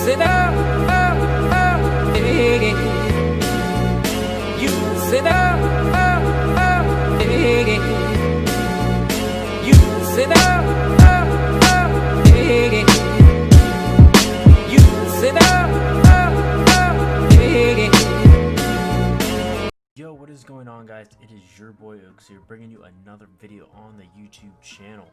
it up, yeah. Use it up, yeah. Use it up, yeah. Use it up, yeah. Yo, what is going on, guys? It is your boy Oaks here, bringing you another video on the YouTube channel.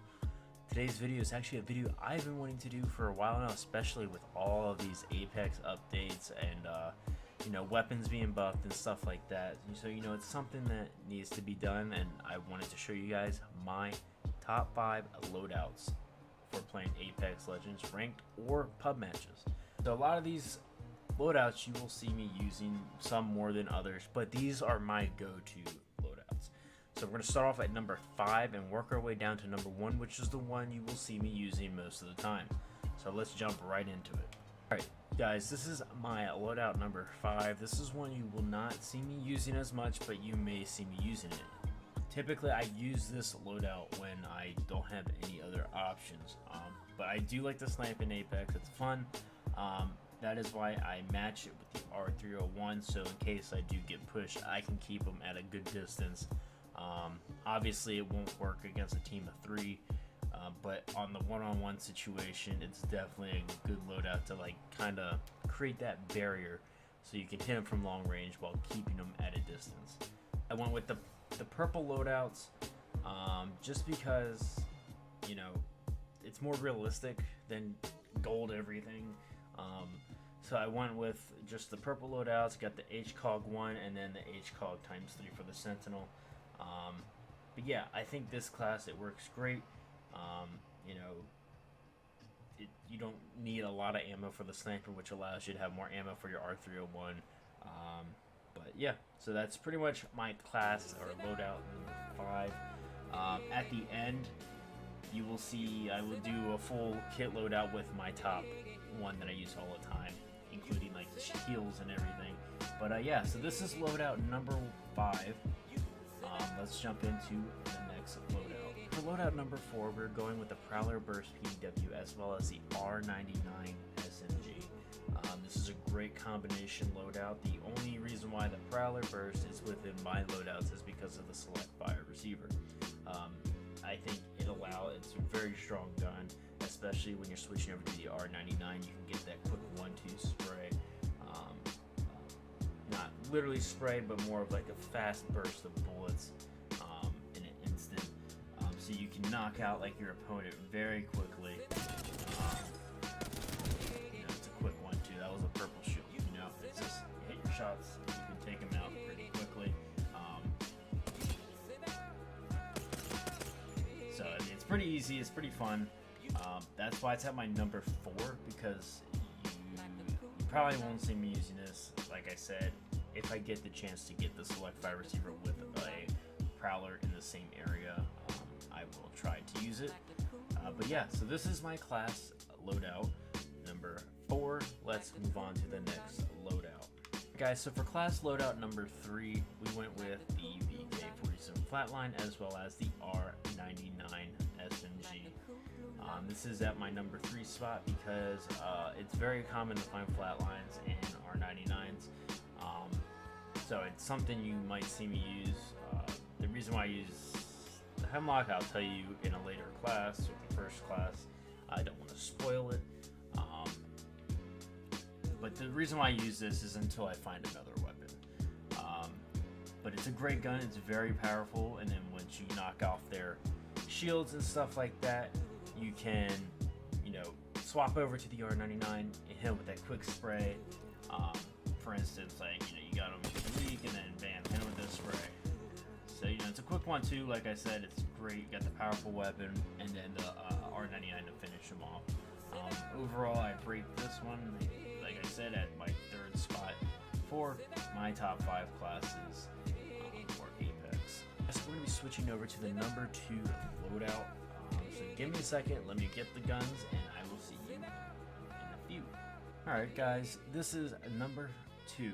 Today's video is actually a video I've been wanting to do for a while now, especially with all of these Apex updates and weapons being buffed and stuff like that. So it's something that needs to be done, and I wanted to show you guys my top 5 loadouts for playing Apex Legends ranked or pub matches. So a lot of these loadouts you will see me using, some more than others, but these are my go-to loadouts. So we're going to start off at number 5 and work our way down to number 1, which is the one you will see me using most of the time. So let's jump right into it. Alright guys, this is my loadout number 5. This is one you will not see me using as much, but you may see me using it. Typically I use this loadout when I don't have any other options, but I do like to snipe in Apex. It's fun. That is why I match it with the R301, so in case I do get pushed, I can keep them at a good distance. Obviously it won't work against a team of 3, but on the one-on-one situation, it's definitely a good loadout to kind of create that barrier so you can hit them from long range while keeping them at a distance. I went with the purple loadouts just because it's more realistic than gold everything. So I went with just the purple loadouts, got the HCOG 1 and then the HCOG ×3 for the Sentinel. But yeah, I think this class, it works great. You don't need a lot of ammo for the sniper, which allows you to have more ammo for your R301. But yeah, so that's pretty much my class or loadout number 5. At the end, you will see I will do a full kit loadout with my top one that I use all the time, including like the heals and everything. But yeah, so this is loadout number 5. Let's jump into the next loadout. For loadout number 4, we're going with the Prowler Burst PW as well as the R99 SMG. This is a great combination loadout. The only reason why the Prowler Burst is within my loadouts is because of the Select Fire receiver. I think it's a very strong gun, especially when you're switching over to the R99. You can get that quick 1-2 spray. Not literally spray, but more of like a fast burst of bullets in an instant. So you can knock out like your opponent very quickly. It's a quick 1-2. That was a purple shield. It's just hit your shots, you can take them out pretty quickly. So I mean, it's pretty easy. It's pretty fun. That's why it's at my number 4, because you probably won't see me using this. Like I said, if I get the chance to get the Select Fire receiver with a Prowler in the same area, I will try to use it. But yeah, so this is my class loadout number 4. Let's move on to the next loadout. Guys, so for class loadout number 3, we went with the VK47 Flatline as well as the R99 SMG. This is at my number 3 spot because it's very common to find flatlines in R99s. So it's something you might see me use. The reason why I use the Hemlock, I'll tell you in a later class, or the first class. I don't want to spoil it. But the reason why I use this is until I find another weapon. But it's a great gun. It's very powerful. And then once you knock off their shields and stuff like that, you can, swap over to the R99 and hit with that quick spray. For instance, you got them weak and then bam, hit them with this spray. So, it's a quick 1-2. Like I said, it's great. You got the powerful weapon and then the R99 to finish them off. Overall, I rate this one, like I said, at my 3rd spot for my top 5 classes for Apex. So we're going to be switching over to the number 2 loadout. So give me a second, let me get the guns, and I will see you in a few. Alright guys, this is number 2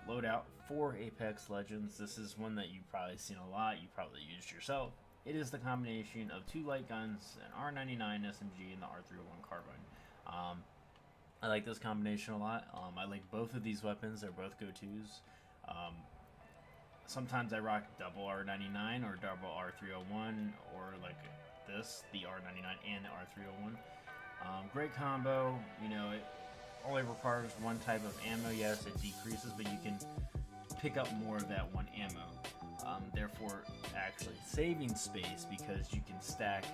loadout for Apex Legends. This is one that you've probably seen a lot, you probably used yourself. It is the combination of 2 light guns, an R99 SMG, and the R301 carbine. I like this combination a lot. I like both of these weapons. They're both go-tos. Um, Sometimes I rock double R99 or double R301, or like this, the R99 and the R301. Great combo. You know, it only requires one type of ammo. Yes, it decreases, but you can pick up more of that one ammo. Therefore, actually saving space because you can stack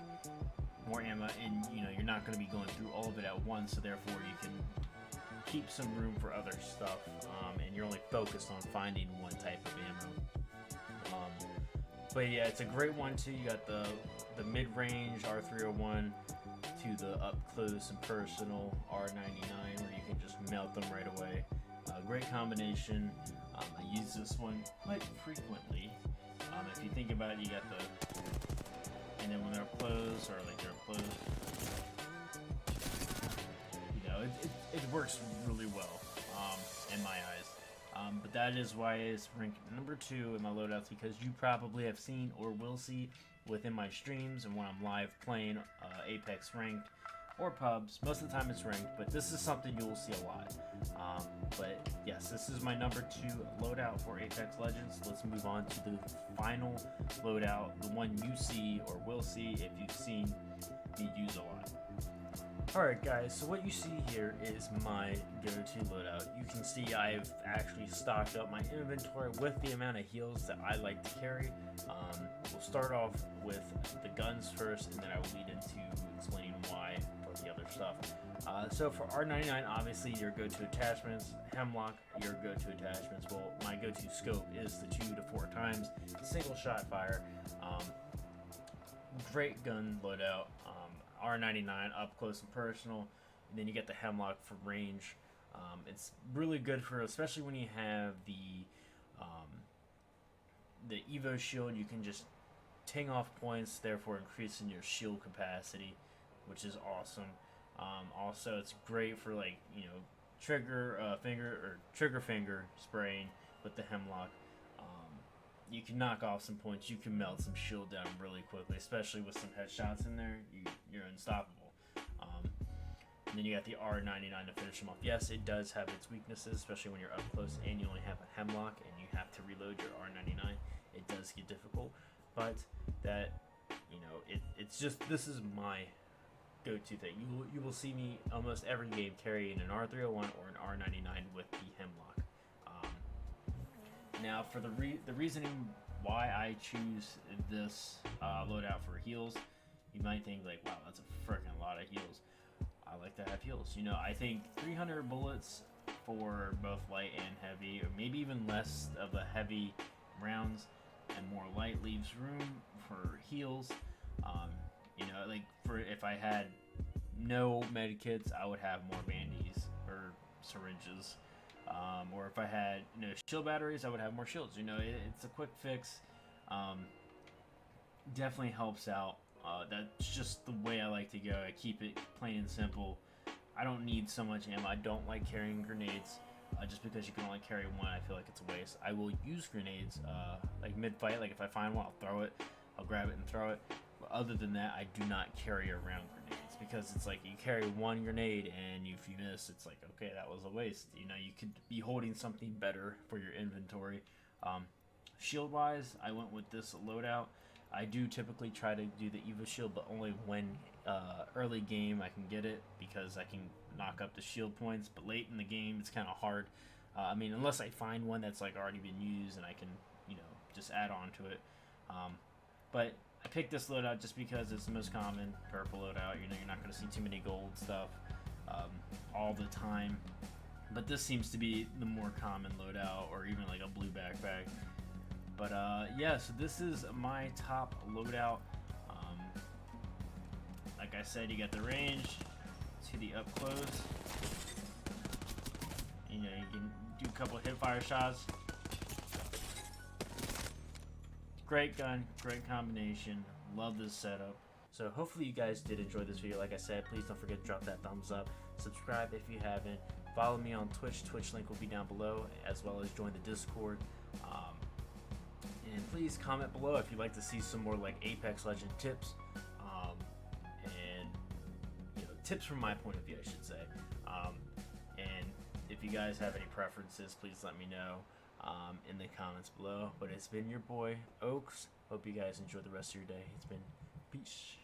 more ammo, and you know you're not going to be going through all of it at once. So therefore, you can keep some room for other stuff, and you're only focused on finding one type of ammo. But yeah, it's a great one too. You got the mid-range R301 to the up close and personal R99, where you can just melt them right away. Great combination. I use this one quite frequently. If you think about it, you got the, and then when they're up close, or like they're up close, you know, it works really well in my eyes. But that is why it's ranked number 2 in my loadouts, because you probably have seen or will see within my streams and when I'm live playing Apex ranked or pubs. Most of the time it's ranked, but this is something you will see a lot. But yes, this is my number 2 loadout for Apex Legends. Let's move on to the final loadout, the one you see or will see if you've seen me use a lot. Alright guys, so what you see here is my go-to loadout. You can see I've actually stocked up my inventory with the amount of heals that I like to carry. We'll start off with the guns first, and then I will lead into explaining why for the other stuff. So for R99, obviously your go-to attachments, Hemlock, your go-to attachments. Well, my go-to scope is the 2 to 4 times single shot fire. Great gun loadout. R99 up close and personal, and then you get the Hemlock for range. It's really good for, especially when you have the Evo shield. You can just ting off points, therefore increasing your shield capacity, which is awesome. Also, it's great for, like, you know, trigger finger spraying with the Hemlock. You can knock off some points. You can melt some shield down really quickly, especially with some headshots in there. You're unstoppable. And then you got the R99 to finish them off. Yes, it does have its weaknesses, especially when you're up close and you only have a Hemlock and you have to reload your R99. It does get difficult, but that, you know, it's just, this is my go-to thing. You will see me almost every game carrying an R301 or an R99 with the Hemlock. Now, for the reasoning why I choose this loadout for heals, you might think like, wow, that's a freaking lot of heals. I like to have heals. You know, I think 300 bullets for both light and heavy, or maybe even less of the heavy rounds and more light, leaves room for heals. You know, like for if I had no med kits, I would have more bandies or syringes. Or if I had, you know, shield batteries, I would have more shields. You know, it's a quick fix. Definitely helps out. That's just the way I like to go. I keep it plain and simple. I don't need so much ammo. I don't like carrying grenades. Just because you can only carry one, I feel like it's a waste. I will use grenades, like mid-fight. Like if I find one, I'll throw it. I'll grab it and throw it. But other than that, I do not carry around grenades, because it's like you carry one grenade and if you miss, it's like, okay, that was a waste. You know, you could be holding something better for your inventory. Shield wise, I went with this loadout. I do typically try to do the Evo shield, but only when early game I can get it, because I can knock up the shield points. But late in the game, it's kind of hard. I mean, unless I find one that's like already been used and I can, you know, just add on to it. But I picked this loadout just because it's the most common purple loadout. You know, you're not going to see too many gold stuff all the time. But this seems to be the more common loadout, or even like a blue backpack. But yeah, so this is my top loadout. Like I said, you got the range to the up close. You know, you can do a couple hip fire shots. Great gun, great combination. Love this setup. So hopefully you guys did enjoy this video. Like I said, please don't forget to drop that thumbs up. Subscribe if you haven't. Follow me on Twitch. Twitch link will be down below, as well as join the Discord. And please comment below if you'd like to see some more like Apex Legend tips, and, you know, tips from my point of view, I should say. you guys have any preferences, please let me know in the comments below. But it's been your boy Oaks. Hope you guys enjoy the rest of your day. It's been peace.